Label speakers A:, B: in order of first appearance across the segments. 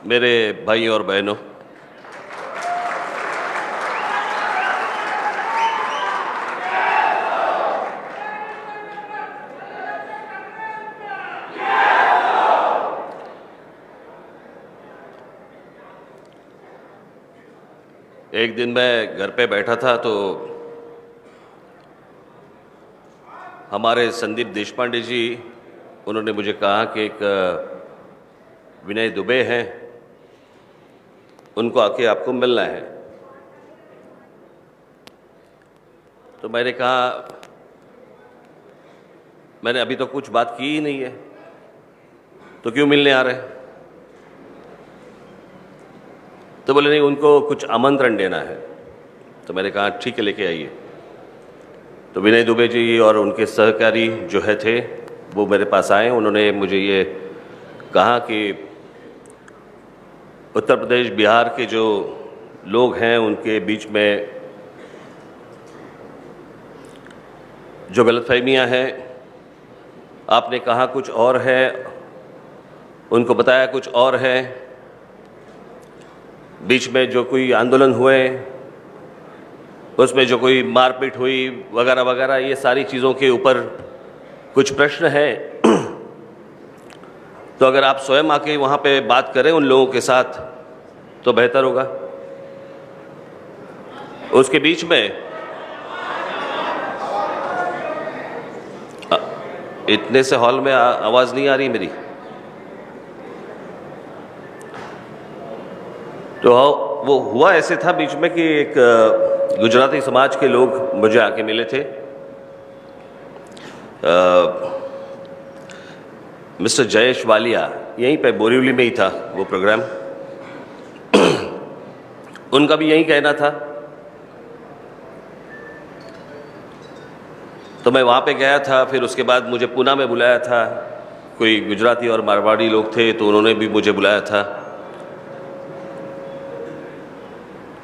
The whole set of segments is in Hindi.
A: मेरे भाई और बहनों, एक दिन मैं घर पे बैठा था तो हमारे संदीप देशपांडे जी, उन्होंने मुझे कहा कि एक विनय दुबे हैं, उनको आके आपको मिलना है। तो मैंने कहा मैंने अभी तो कुछ बात की ही नहीं है, तो क्यों मिलने आ रहे हैं? तो बोले नहीं, उनको कुछ आमंत्रण देना है। तो मैंने कहा ठीक है, लेके आइए। तो विनय दुबे जी और उनके सहकारी जो थे वो मेरे पास आए। उन्होंने मुझे ये कहा कि उत्तर प्रदेश बिहार के जो लोग हैं उनके बीच में जो गलतफहमियां हैं, आपने कहा कुछ और है, उनको बताया कुछ और है। बीच में जो कोई आंदोलन हुए, उसमें जो कोई मारपीट हुई वगैरह वगैरह, ये सारी चीज़ों के ऊपर कुछ प्रश्न हैं। तो अगर आप स्वयं आके वहाँ पे बात करें उन लोगों के साथ तो बेहतर होगा। उसके बीच में इतने से हॉल में आवाज़ नहीं आ रही मेरी। तो वो हुआ ऐसे था बीच में कि एक गुजराती समाज के लोग मुझे आके मिले थे। मिस्टर जयेश वालिया, यहीं पे बोरीवली में ही था वो प्रोग्राम। उनका भी यही कहना था। तो मैं वहाँ पे गया था। फिर उसके बाद मुझे पूना में बुलाया था, कोई गुजराती और मारवाड़ी लोग थे तो उन्होंने भी मुझे बुलाया था।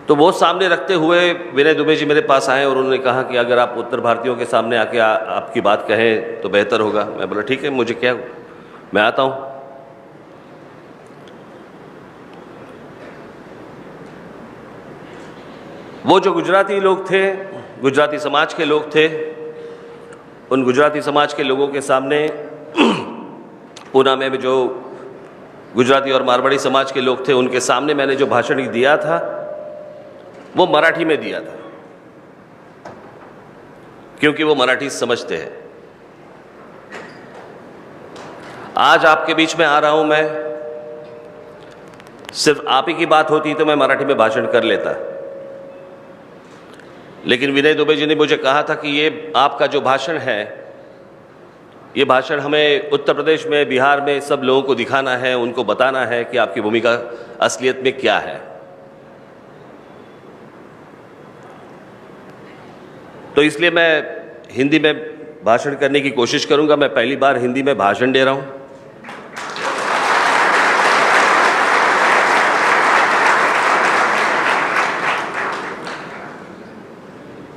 A: तो वो सामने रखते हुए विनय दुबे जी मेरे पास आए और उन्होंने कहा कि अगर आप उत्तर भारतीयों के सामने आके आपकी बात कहें तो बेहतर होगा। मैं बोला ठीक है, मुझे क्या, मैं आता हूँ। वो जो गुजराती लोग थे, गुजराती समाज के लोग थे, उन गुजराती समाज के लोगों के सामने पूना में जो गुजराती और मारवाड़ी समाज के लोग थे उनके सामने मैंने जो भाषण दिया था वो मराठी में दिया था, क्योंकि वो मराठी समझते हैं। आज आपके बीच में आ रहा हूं मैं, सिर्फ आप ही की बात होती तो मैं मराठी में भाषण कर लेता, लेकिन विनय दुबे जी ने मुझे कहा था कि ये आपका जो भाषण है, ये भाषण हमें उत्तर प्रदेश में, बिहार में सब लोगों को दिखाना है, उनको बताना है कि आपकी भूमिका असलियत में क्या है। तो इसलिए मैं हिंदी में भाषण करने की कोशिश करूंगा। मैं पहली बार हिंदी में भाषण दे रहा हूं।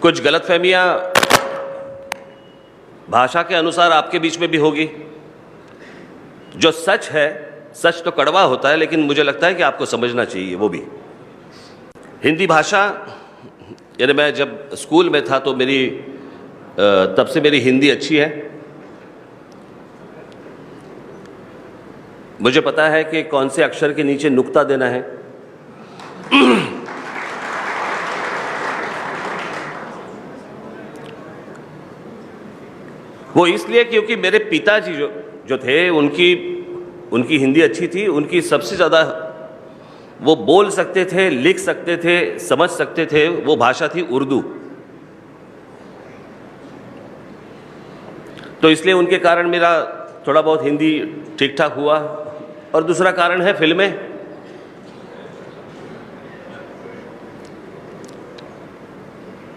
A: कुछ गलतफहमियां भाषा के अनुसार आपके बीच में भी होगी। जो सच है, सच तो कड़वा होता है, लेकिन मुझे लगता है कि आपको समझना चाहिए वो भी। हिंदी भाषा, यानी मैं जब स्कूल में था तो तब से मेरी हिंदी अच्छी है। मुझे पता है कि कौन से अक्षर के नीचे नुक्ता देना है। वो इसलिए क्योंकि मेरे पिताजी जो थे उनकी हिंदी अच्छी थी। उनकी सबसे ज़्यादा वो बोल सकते थे, लिख सकते थे, समझ सकते थे, वो भाषा थी उर्दू। तो इसलिए उनके कारण मेरा थोड़ा बहुत हिंदी ठीक ठाक हुआ। और दूसरा कारण है फिल्में।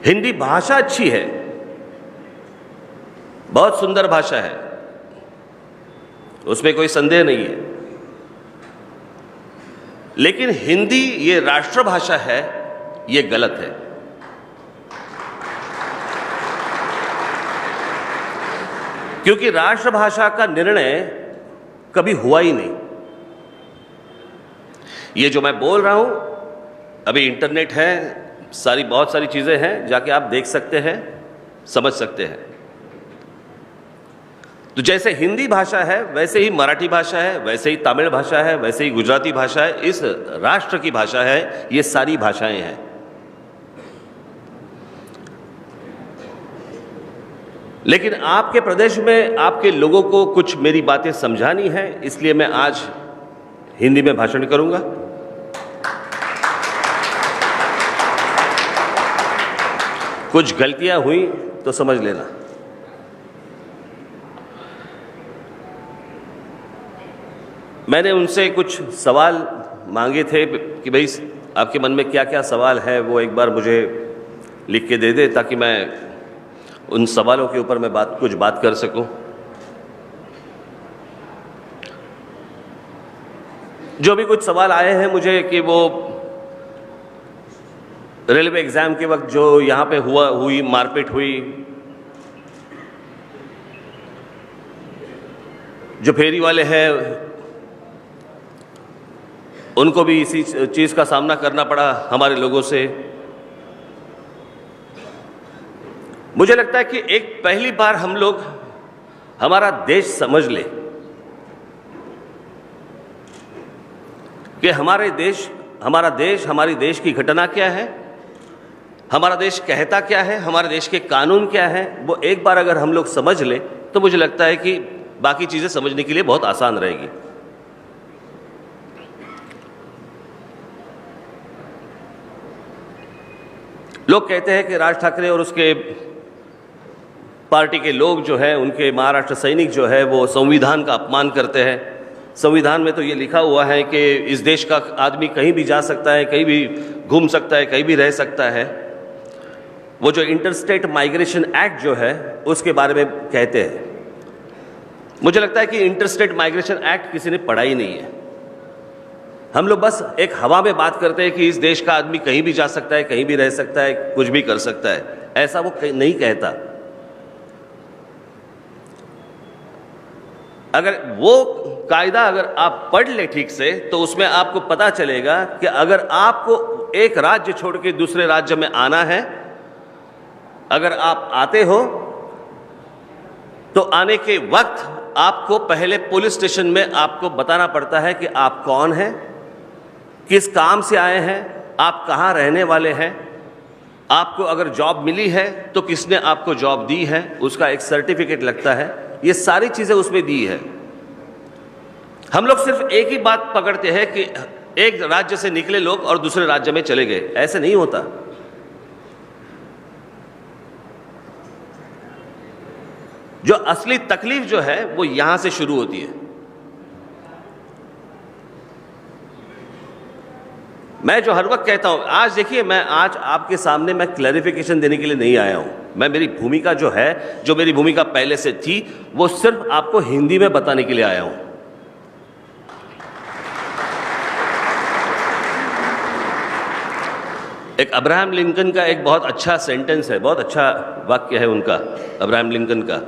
A: हिंदी भाषा अच्छी है, बहुत सुंदर भाषा है, उसमें कोई संदेह नहीं है। लेकिन हिंदी ये राष्ट्रभाषा है, ये गलत है। क्योंकि राष्ट्रभाषा का निर्णय कभी हुआ ही नहीं। ये जो मैं बोल रहा हूँ, अभी इंटरनेट है, बहुत सारी चीज़ें हैं, जाके आप देख सकते हैं, समझ सकते हैं। तो जैसे हिंदी भाषा है, वैसे ही मराठी भाषा है, वैसे ही तमिल भाषा है, वैसे ही गुजराती भाषा है, इस राष्ट्र की भाषा है, ये सारी भाषाएं हैं। लेकिन आपके प्रदेश में आपके लोगों को कुछ मेरी बातें समझानी है, इसलिए मैं आज हिंदी में भाषण करूंगा। कुछ गलतियां हुई तो समझ लेना। मैंने उनसे कुछ सवाल मांगे थे कि भाई आपके मन में क्या क्या सवाल है, वो एक बार मुझे लिख के दे दे, ताकि मैं उन सवालों के ऊपर मैं कुछ बात कर सकूं। जो भी कुछ सवाल आए हैं मुझे कि वो रेलवे एग्जाम के वक्त जो यहाँ पे हुई मारपीट हुई, जो फेरी वाले हैं उनको भी इसी चीज़ का सामना करना पड़ा हमारे लोगों से। मुझे लगता है कि एक पहली बार हम लोग हमारा देश समझ ले कि हमारा देश हमारी देश की घटना क्या है, हमारा देश कहता क्या है, हमारे देश के कानून क्या है। वो एक बार अगर हम लोग समझ ले तो मुझे लगता है कि बाकी चीज़ें समझने के लिए बहुत आसान रहेगी। लोग कहते हैं कि राज ठाकरे और उसके पार्टी के लोग जो हैं, उनके महाराष्ट्र सैनिक जो है, वो संविधान का अपमान करते हैं। संविधान में तो ये लिखा हुआ है कि इस देश का आदमी कहीं भी जा सकता है, कहीं भी घूम सकता है, कहीं भी रह सकता है। वो जो इंटरस्टेट माइग्रेशन एक्ट जो है उसके बारे में कहते हैं। मुझे लगता है कि इंटरस्टेट माइग्रेशन एक्ट किसी ने पढ़ा ही नहीं है। हम लोग बस एक हवा में बात करते हैं कि इस देश का आदमी कहीं भी जा सकता है, कहीं भी रह सकता है, कुछ भी कर सकता है। ऐसा वो नहीं कहता। अगर वो कायदा अगर आप पढ़ ले ठीक से, तो उसमें आपको पता चलेगा कि अगर आपको एक राज्य छोड़ के दूसरे राज्य में आना है, अगर आप आते हो तो आने के वक्त आपको पहले पुलिस स्टेशन में आपको बताना पड़ता है कि आप कौन हैं, किस काम से आए हैं, आप कहाँ रहने वाले हैं, आपको अगर जॉब मिली है तो किसने आपको जॉब दी है, उसका एक सर्टिफिकेट लगता है। ये सारी चीज़ें उसमें दी है। हम लोग सिर्फ एक ही बात पकड़ते हैं कि एक राज्य से निकले लोग और दूसरे राज्य में चले गए। ऐसे नहीं होता। जो असली तकलीफ जो है वो यहां से शुरू होती है। मैं जो हर वक्त कहता हूं, आज देखिए, मैं आज आपके सामने मैं क्लैरिफिकेशन देने के लिए नहीं आया हूं। मैं मेरी भूमिका जो है, जो मेरी भूमिका पहले से थी, वो सिर्फ आपको हिंदी में बताने के लिए आया हूं। एक अब्राहम लिंकन का एक बहुत अच्छा सेंटेंस है, बहुत अच्छा वाक्य है उनका, अब्राहम लिंकन का,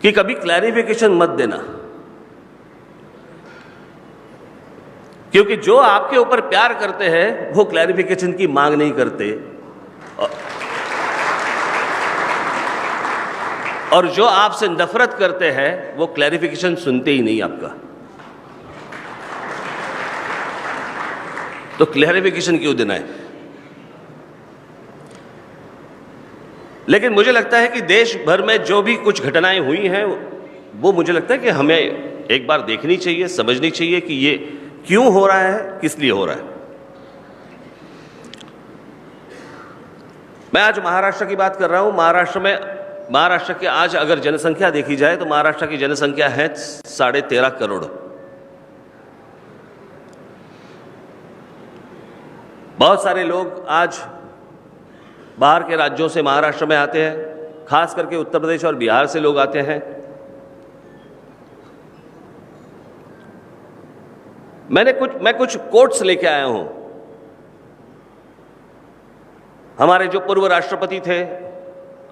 A: कि कभी क्लैरिफिकेशन मत देना, क्योंकि जो आपके ऊपर प्यार करते हैं वो क्लैरिफिकेशन की मांग नहीं करते, और जो आपसे नफरत करते हैं वो क्लैरिफिकेशन सुनते ही नहीं आपका। तो क्लैरिफिकेशन क्यों देना है? लेकिन मुझे लगता है कि देश भर में जो भी कुछ घटनाएं हुई हैं, वो मुझे लगता है कि हमें एक बार देखनी चाहिए, समझनी चाहिए कि ये क्यों हो रहा है, किस लिए हो रहा है। मैं आज महाराष्ट्र की बात कर रहा हूं। महाराष्ट्र की आज अगर जनसंख्या देखी जाए तो महाराष्ट्र की जनसंख्या है 13.5 करोड़। बहुत सारे लोग आज बाहर के राज्यों से महाराष्ट्र में आते हैं, खास करके उत्तर प्रदेश और बिहार से लोग आते हैं। मैं कुछ कोट्स लेके आया हूं। हमारे जो पूर्व राष्ट्रपति थे,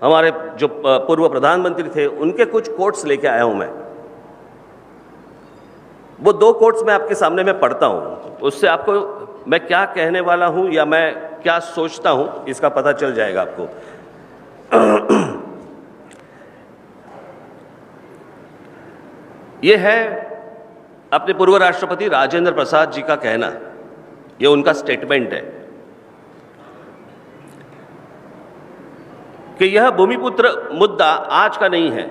A: हमारे जो पूर्व प्रधानमंत्री थे, उनके कुछ कोट्स लेके आया हूं मैं। वो 2 कोट्स मैं आपके सामने में पढ़ता हूं, उससे आपको मैं क्या कहने वाला हूं या मैं क्या सोचता हूं इसका पता चल जाएगा आपको। ये है अपने पूर्व राष्ट्रपति राजेंद्र प्रसाद जी का कहना, ये उनका स्टेटमेंट है कि यह भूमिपुत्र मुद्दा आज का नहीं है।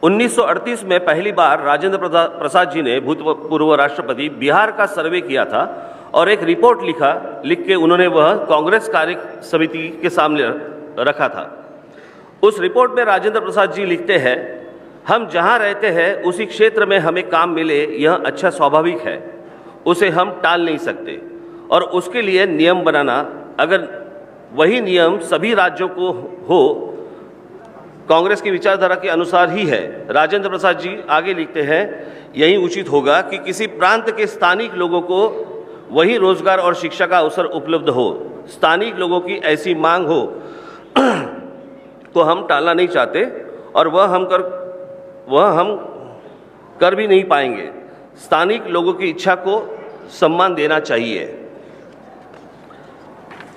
A: 1938 में पहली बार राजेंद्र प्रसाद जी ने भूतपूर्व राष्ट्रपति बिहार का सर्वे किया था और एक रिपोर्ट लिख के उन्होंने वह कांग्रेस कार्य समिति के सामने रखा था। उस रिपोर्ट में राजेंद्र प्रसाद जी लिखते हैं, हम जहां रहते हैं उसी क्षेत्र में हमें काम मिले यह अच्छा स्वाभाविक है, उसे हम टाल नहीं सकते और उसके लिए नियम बनाना, अगर वही नियम सभी राज्यों को हो, कांग्रेस की विचारधारा के अनुसार ही है। राजेंद्र प्रसाद जी आगे लिखते हैं, यही उचित होगा कि किसी प्रांत के स्थानिक लोगों को वही रोजगार और शिक्षा का अवसर उपलब्ध हो। स्थानिक लोगों की ऐसी मांग हो तो हम टालना नहीं चाहते और वह हम कर भी नहीं पाएंगे। स्थानिक लोगों की इच्छा को सम्मान देना चाहिए।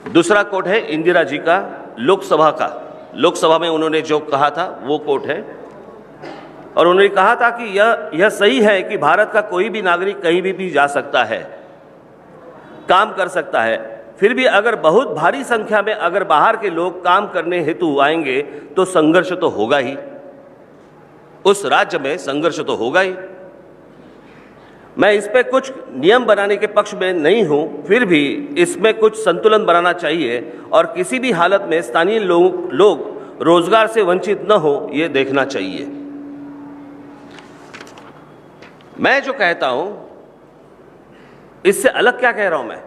A: दूसरा कोट है इंदिरा जी का, लोकसभा का। लोकसभा में उन्होंने जो कहा था वो कोट है और उन्होंने कहा था कि यह सही है कि भारत का कोई भी नागरिक कहीं भी जा सकता है, काम कर सकता है, फिर भी अगर बहुत भारी संख्या में अगर बाहर के लोग काम करने हेतु आएंगे तो संघर्ष तो होगा ही, उस राज्य में संघर्ष तो होगा ही। मैं इस पे कुछ नियम बनाने के पक्ष में नहीं हूं, फिर भी इसमें कुछ संतुलन बनाना चाहिए और किसी भी हालत में स्थानीय लोग रोजगार से वंचित न हो, यह देखना चाहिए। मैं जो कहता हूं इससे अलग क्या कह रहा हूं मैं?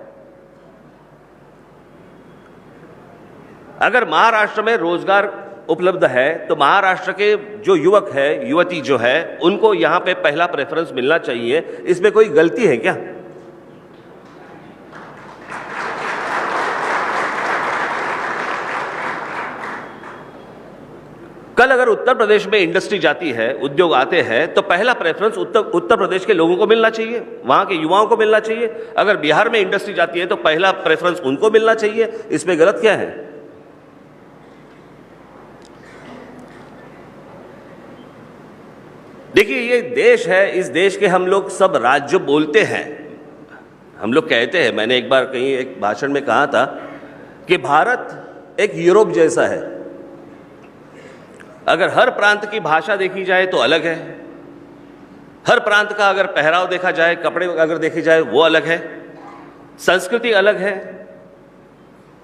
A: अगर महाराष्ट्र में रोजगार उपलब्ध है तो महाराष्ट्र के जो युवक है, युवती जो है, उनको यहां पे पहला प्रेफरेंस मिलना चाहिए। इसमें कोई गलती है क्या? कल अगर उत्तर प्रदेश में इंडस्ट्री जाती है, उद्योग आते हैं, तो पहला प्रेफरेंस उत्तर प्रदेश के लोगों को मिलना चाहिए, वहां के युवाओं को मिलना चाहिए। अगर बिहार में इंडस्ट्री जाती है तो पहला प्रेफरेंस उनको मिलना चाहिए। इसमें गलत क्या है? देखिए, ये देश है, इस देश के हम लोग सब राज्य बोलते हैं, हम लोग कहते हैं। मैंने एक बार कहीं एक भाषण में कहा था कि भारत एक यूरोप जैसा है। अगर हर प्रांत की भाषा देखी जाए तो अलग है, हर प्रांत का अगर पहराव देखा जाए, कपड़े अगर देखे जाए वो अलग है, संस्कृति अलग है,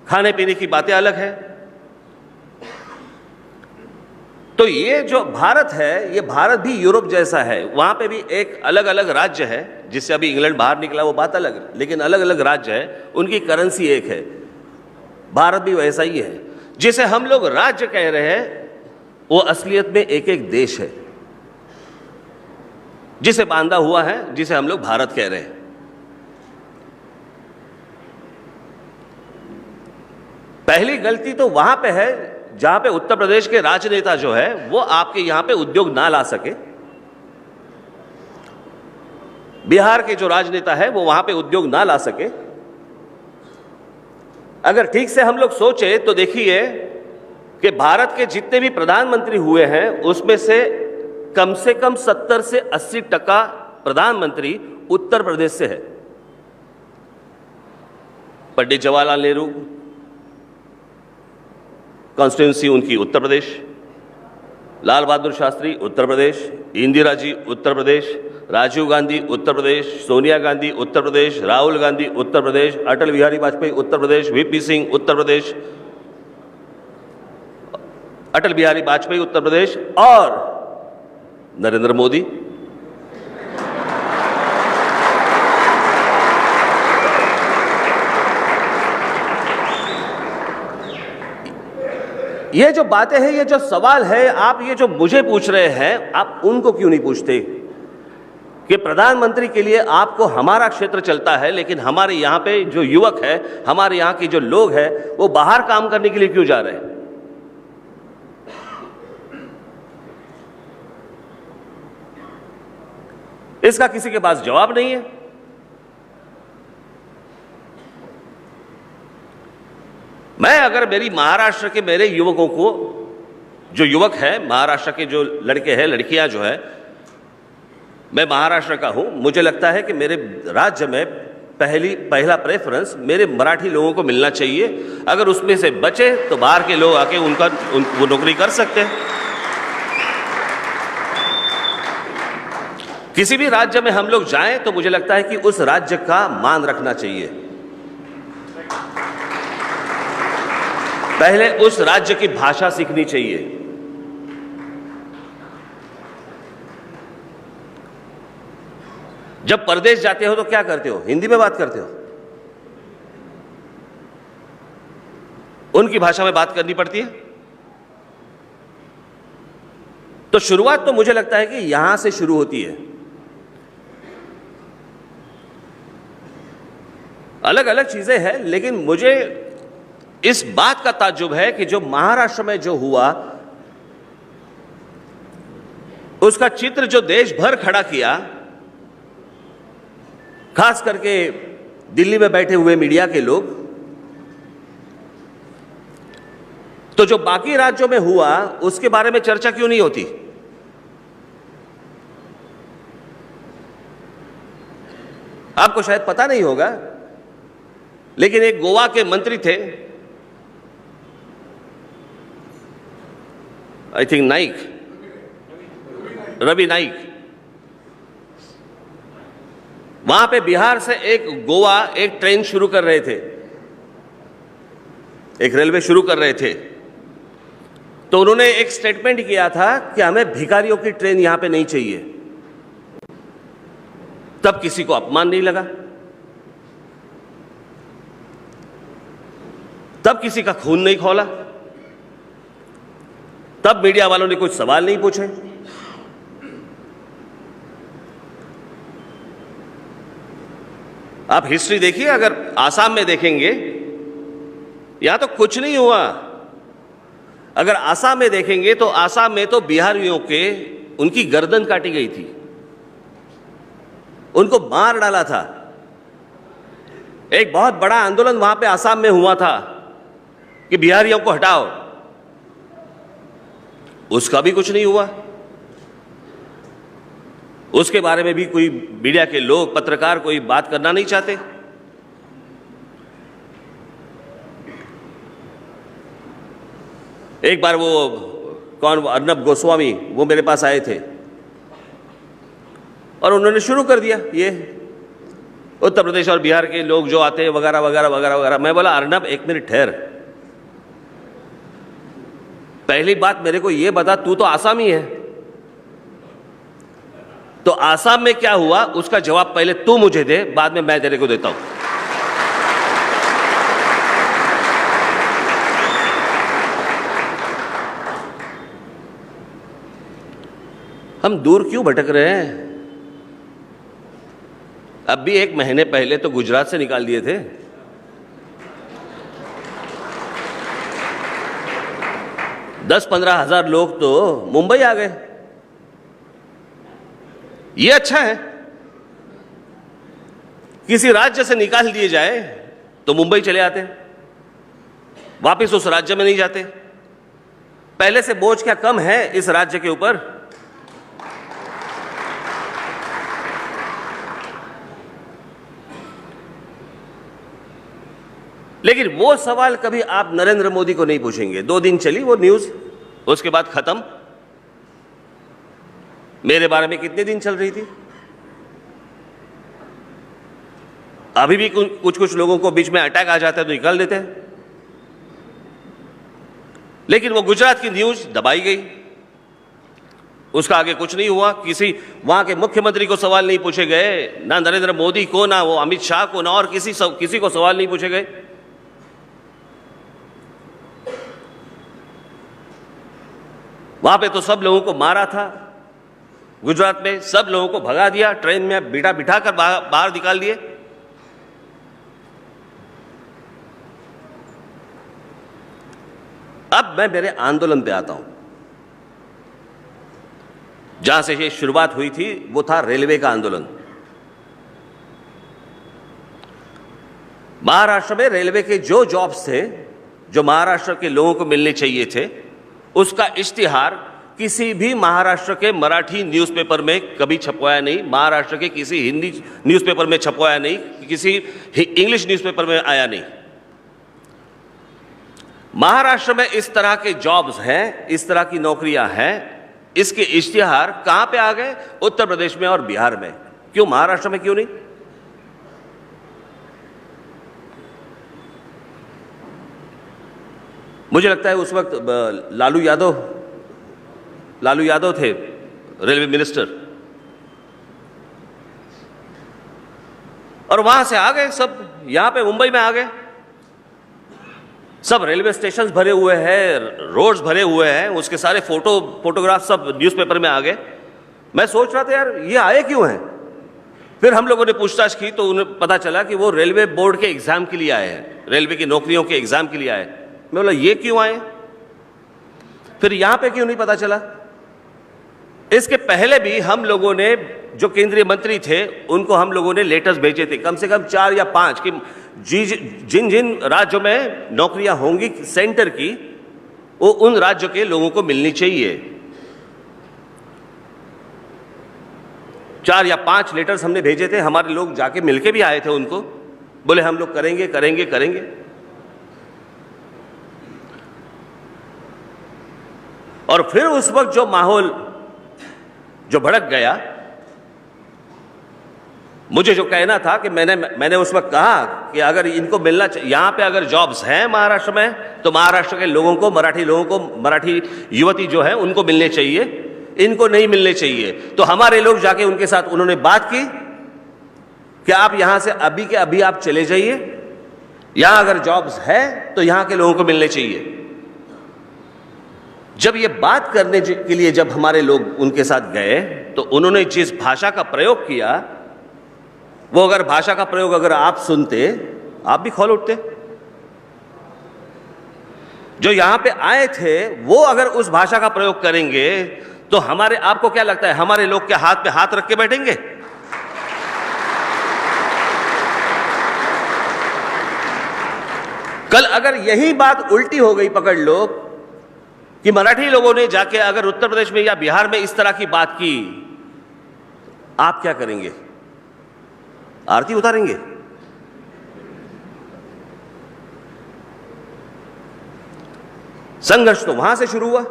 A: खाने पीने की बातें अलग है। तो ये जो भारत है, ये भारत भी यूरोप जैसा है। वहां पे भी एक अलग अलग राज्य है, जिससे अभी इंग्लैंड बाहर निकला वो बात अलग है, लेकिन अलग अलग राज्य है, उनकी करेंसी एक है। भारत भी वैसा ही है। जिसे हम लोग राज्य कह रहे हैं वो असलियत में एक एक देश है, जिसे बांधा हुआ है, जिसे हम लोग भारत कह रहे हैं। पहली गलती तो वहां पे है जहां पे उत्तर प्रदेश के राजनेता जो है वो आपके यहां पे उद्योग ना ला सके। बिहार के जो राजनेता है वो वहां पे उद्योग ना ला सके। अगर ठीक से हम लोग सोचे तो देखिए कि भारत के जितने भी प्रधानमंत्री हुए हैं उसमें से कम 70 से 80% प्रधानमंत्री उत्तर प्रदेश से है। पंडित जवाहरलाल नेहरू कॉन्स्टिट्यूंसी उनकी उत्तर प्रदेश, लाल बहादुर शास्त्री उत्तर प्रदेश, इंदिरा जी उत्तर प्रदेश, राजीव गांधी उत्तर प्रदेश, सोनिया गांधी उत्तर प्रदेश, राहुल गांधी उत्तर प्रदेश, अटल बिहारी वाजपेयी उत्तर प्रदेश, वीपी सिंह उत्तर प्रदेश, अटल बिहारी वाजपेयी उत्तर प्रदेश और नरेंद्र मोदी। ये जो बातें हैं, ये जो सवाल है, आप ये जो मुझे पूछ रहे हैं, आप उनको क्यों नहीं पूछते कि प्रधानमंत्री के लिए आपको हमारा क्षेत्र चलता है, लेकिन हमारे यहाँ पे जो युवक है, हमारे यहाँ के जो लोग हैं, वो बाहर काम करने के लिए क्यों जा रहे हैं? इसका किसी के पास जवाब नहीं है। मैं अगर मेरी महाराष्ट्र के मेरे युवकों को, जो युवक है महाराष्ट्र के, जो लड़के हैं लड़कियां जो है, मैं महाराष्ट्र का हूं, मुझे लगता है कि मेरे राज्य में पहला प्रेफरेंस मेरे मराठी लोगों को मिलना चाहिए। अगर उसमें से बचे तो बाहर के लोग आके वो नौकरी कर सकते हैं। किसी भी राज्य में हम लोग जाएं तो मुझे लगता है कि उस राज्य का मान रखना चाहिए। पहले उस राज्य की भाषा सीखनी चाहिए। जब परदेश जाते हो तो क्या करते हो? हिंदी में बात करते हो, उनकी भाषा में बात करनी पड़ती है। तो शुरुआत तो मुझे लगता है कि यहां से शुरू होती है। अलग अलग चीजें हैं, लेकिन मुझे इस बात का ताज्जुब है कि जो महाराष्ट्र में जो हुआ, उसका चित्र जो देश भर खड़ा किया, खास करके दिल्ली में बैठे हुए मीडिया के लोग, तो जो बाकी राज्यों में हुआ उसके बारे में चर्चा क्यों नहीं होती? आपको शायद पता नहीं होगा, लेकिन एक गोवा के मंत्री थे, आई थिंक नाइक, रवि नाइक। वहां पे बिहार से गोवा एक ट्रेन शुरू कर रहे थे, एक रेलवे शुरू कर रहे थे। तो उन्होंने एक स्टेटमेंट किया था कि हमें भिखारियों की ट्रेन यहां पे नहीं चाहिए। तब किसी को अपमान नहीं लगा, तब किसी का खून नहीं खौला, तब मीडिया वालों ने कुछ सवाल नहीं पूछे। आप हिस्ट्री देखिए, अगर आसाम में देखेंगे यहां तो कुछ नहीं हुआ। अगर आसाम में देखेंगे तो आसाम में तो बिहारियों के उनकी गर्दन काटी गई थी, उनको मार डाला था। एक बहुत बड़ा आंदोलन वहां पे आसाम में हुआ था कि बिहारियों को हटाओ, उसका भी कुछ नहीं हुआ। उसके बारे में भी कोई मीडिया के लोग, पत्रकार कोई बात करना नहीं चाहते। एक बार वो अर्नब गोस्वामी, वो मेरे पास आए थे और उन्होंने शुरू कर दिया, ये उत्तर प्रदेश और बिहार के लोग जो आते हैं वगैरह वगैरह वगैरह वगैरह। मैं बोला, अर्नब एक मिनट ठहर, पहली बात मेरे को ये बता, तू तो आसामी है, तो आसाम में क्या हुआ उसका जवाब पहले तू मुझे दे, बाद में मैं तेरे को देता हूं। हम दूर क्यों भटक रहे हैं? अब भी 1 महीने पहले तो गुजरात से निकाल दिए थे। दस 15 हजार लोग तो मुंबई आ गए। ये अच्छा है, किसी राज्य से निकाल दिए जाए तो मुंबई चले आते, वापस उस राज्य में नहीं जाते। पहले से बोझ क्या कम है इस राज्य के ऊपर? लेकिन वो सवाल कभी आप नरेंद्र मोदी को नहीं पूछेंगे। 2 दिन चली वो न्यूज, उसके बाद खत्म। मेरे बारे में कितने दिन चल रही थी? अभी भी कुछ कुछ लोगों को बीच में अटैक आ जाता है तो निकाल देते हैं, लेकिन वो गुजरात की न्यूज दबाई गई, उसका आगे कुछ नहीं हुआ। किसी वहां के मुख्यमंत्री को सवाल नहीं पूछे गए, ना नरेंद्र मोदी को, ना वो अमित शाह को, ना और किसी को सवाल नहीं पूछे गए। वहां पे तो सब लोगों को मारा था, गुजरात में सब लोगों को भगा दिया, ट्रेन में बिठा कर बाहर निकाल दिए। अब मैं मेरे आंदोलन पे आता हूं। जहां से ये शुरुआत हुई थी वो था रेलवे का आंदोलन। महाराष्ट्र में रेलवे के जो जॉब्स थे, जो महाराष्ट्र के लोगों को मिलने चाहिए थे, उसका इश्तिहार किसी भी महाराष्ट्र के मराठी न्यूज़पेपर में कभी छपवाया नहीं, महाराष्ट्र के किसी हिंदी न्यूज़पेपर में छपवाया नहीं, किसी इंग्लिश न्यूज़पेपर में आया नहीं। महाराष्ट्र में इस तरह के जॉब्स हैं, इस तरह की नौकरियां हैं, इसके इश्तिहार कहां पे आ गए? उत्तर प्रदेश में और बिहार में। क्यों महाराष्ट्र में क्यों नहीं? मुझे लगता है उस वक्त लालू यादव थे रेलवे मिनिस्टर, और वहां से आ गए सब, यहां पे मुंबई में आ गए। सब रेलवे स्टेशन भरे हुए हैं, रोड्स भरे हुए हैं, उसके सारे फोटोग्राफ सब न्यूज़पेपर में आ गए। मैं सोच रहा था यार ये आए क्यों हैं? फिर हम लोगों ने पूछताछ की तो उन्हें पता चला कि वो रेलवे बोर्ड के एग्जाम के लिए आए हैं, रेलवे की नौकरियों के एग्जाम के लिए आए। मैं बोला ये क्यों आए? फिर यहां पे क्यों नहीं पता चला? इसके पहले भी हम लोगों ने, जो केंद्रीय मंत्री थे, उनको हम लोगों ने लेटर्स भेजे थे, कम से कम 4 या 5, कि जिन जिन राज्यों में नौकरियां होंगी सेंटर की, वो उन राज्यों के लोगों को मिलनी चाहिए। 4 या 5 लेटर्स हमने भेजे थे, हमारे लोग जाके मिलके भी आए थे उनको, बोले हम लोग करेंगे करेंगे करेंगे। और फिर उस वक्त जो माहौल जो भड़क गया, मुझे जो कहना था कि मैंने उस वक्त कहा कि अगर इनको मिलना चाहिए, यहां पे अगर जॉब्स हैं महाराष्ट्र में, तो महाराष्ट्र के लोगों को, मराठी युवती जो है उनको मिलने चाहिए, इनको नहीं मिलने चाहिए। तो हमारे लोग जाके उनके साथ उन्होंने बात की कि आप यहां से अभी के अभी आप चले जाइए, यहां अगर जॉब्स है तो यहां के लोगों को मिलने चाहिए। जब ये बात करने के लिए जब हमारे लोग उनके साथ गए, तो उन्होंने जिस भाषा का प्रयोग किया, वो अगर भाषा का प्रयोग अगर आप सुनते, आप भी खौल उठते। जो यहां पे आए थे वो अगर उस भाषा का प्रयोग करेंगे तो आपको क्या लगता है हमारे लोग के हाथ पे हाथ रख के बैठेंगे? कल अगर यही बात उल्टी हो गई, पकड़ लो, कि मराठी लोगों ने जाके अगर उत्तर प्रदेश में या बिहार में इस तरह की बात की, आप क्या करेंगे? आरती उतारेंगे? संघर्ष तो वहां से शुरू हुआ,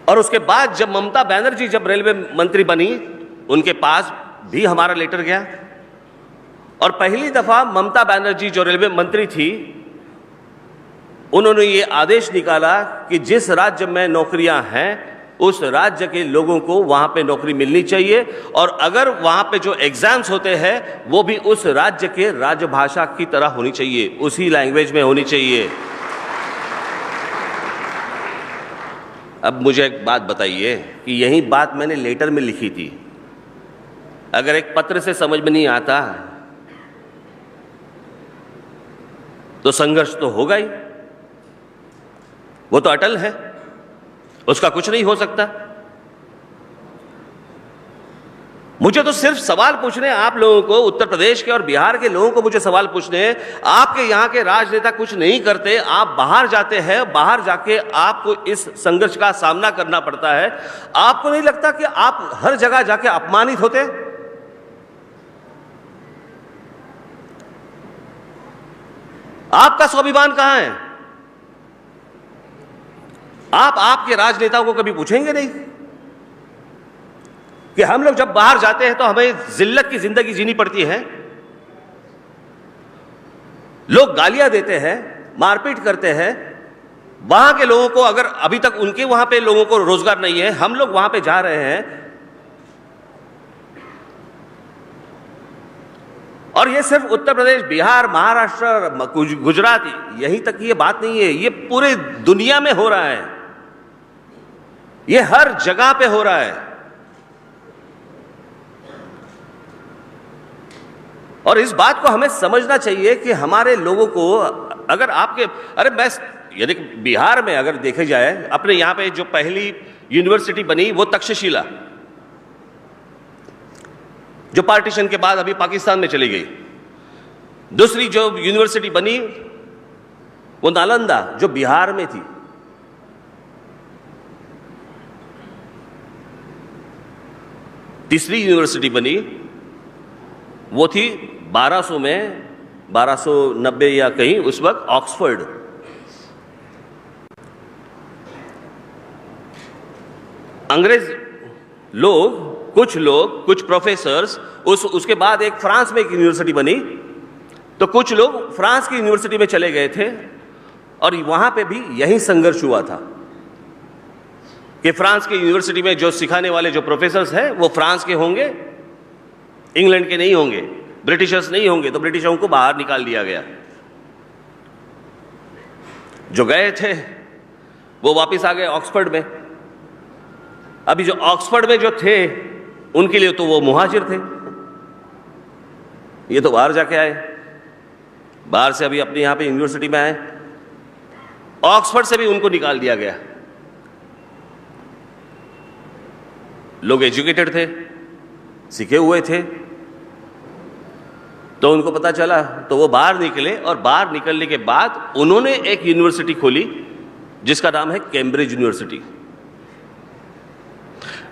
A: और उसके बाद जब ममता बनर्जी जब रेलवे मंत्री बनी, उनके पास भी हमारा लेटर गया, और पहली दफा ममता बनर्जी जो रेलवे मंत्री थी, उन्होंने ये आदेश निकाला कि जिस राज्य में नौकरियां हैं उस राज्य के लोगों को वहां पे नौकरी मिलनी चाहिए, और अगर वहां पे जो एग्जाम्स होते हैं वो भी उस राज्य के राजभाषा की तरह होनी चाहिए, उसी लैंग्वेज में होनी चाहिए। अब मुझे एक बात बताइए कि यही बात मैंने लेटर में लिखी थी, अगर एक पत्र से समझ में नहीं आता तो संघर्ष तो होगा ही, वो तो अटल है, उसका कुछ नहीं हो सकता। मुझे तो सिर्फ सवाल पूछने, आप लोगों को, उत्तर प्रदेश के और बिहार के लोगों को मुझे सवाल पूछने, आपके यहां के राजनेता कुछ नहीं करते, आप बाहर जाते हैं, बाहर जाके आपको इस संघर्ष का सामना करना पड़ता है। आपको नहीं लगता कि आप हर जगह जाके अपमानित होते? आपका स्वाभिमान कहां है? आप आपके राजनेताओं को कभी पूछेंगे नहीं कि हम लोग जब बाहर जाते हैं तो हमें जिल्लत की जिंदगी जीनी पड़ती है, लोग गालियां देते हैं, मारपीट करते हैं। वहां के लोगों को, अगर अभी तक उनके वहां पे लोगों को रोजगार नहीं है, हम लोग वहां पे जा रहे हैं, और ये सिर्फ उत्तर प्रदेश, बिहार, महाराष्ट्र, गुजरात, यहीं तक की ये बात नहीं है, ये पूरे दुनिया में हो रहा है, ये हर जगह पे हो रहा है। और इस बात को हमें समझना चाहिए कि हमारे लोगों को अगर आपके, अरे मैं, यदि बिहार में अगर देखे जाए, अपने यहाँ पे जो पहली यूनिवर्सिटी बनी वो तक्षशिला, जो पार्टीशन के बाद अभी पाकिस्तान में चली गई। दूसरी जो यूनिवर्सिटी बनी वो नालंदा, जो बिहार में थी। तीसरी यूनिवर्सिटी बनी वो थी 1200 में, 1290 या कहीं उस वक्त, ऑक्सफोर्ड। अंग्रेज लोग, कुछ प्रोफेसर्स, उसके बाद एक फ्रांस में एक यूनिवर्सिटी बनी, तो कुछ लोग फ्रांस की यूनिवर्सिटी में चले गए थे और वहां पे भी यही संघर्ष हुआ था कि फ्रांस की यूनिवर्सिटी में जो सिखाने वाले जो प्रोफेसर्स हैं वो फ्रांस के होंगे, इंग्लैंड के नहीं होंगे, ब्रिटिशर्स नहीं होंगे, तो ब्रिटिशों को बाहर निकाल दिया गया। जो गए थे वो वापस आ गए ऑक्सफोर्ड में। अभी जो ऑक्सफोर्ड में जो थे उनके लिए तो वो मुहाजिर थे, ये तो बाहर जाके आए, बाहर से अभी अपने यहां पे यूनिवर्सिटी में आए। ऑक्सफोर्ड से भी उनको निकाल दिया गया। लोग एजुकेटेड थे, सीखे हुए थे, तो उनको पता चला, तो वो बाहर निकले, और बाहर निकलने के बाद उन्होंने एक यूनिवर्सिटी खोली जिसका नाम है कैम्ब्रिज यूनिवर्सिटी।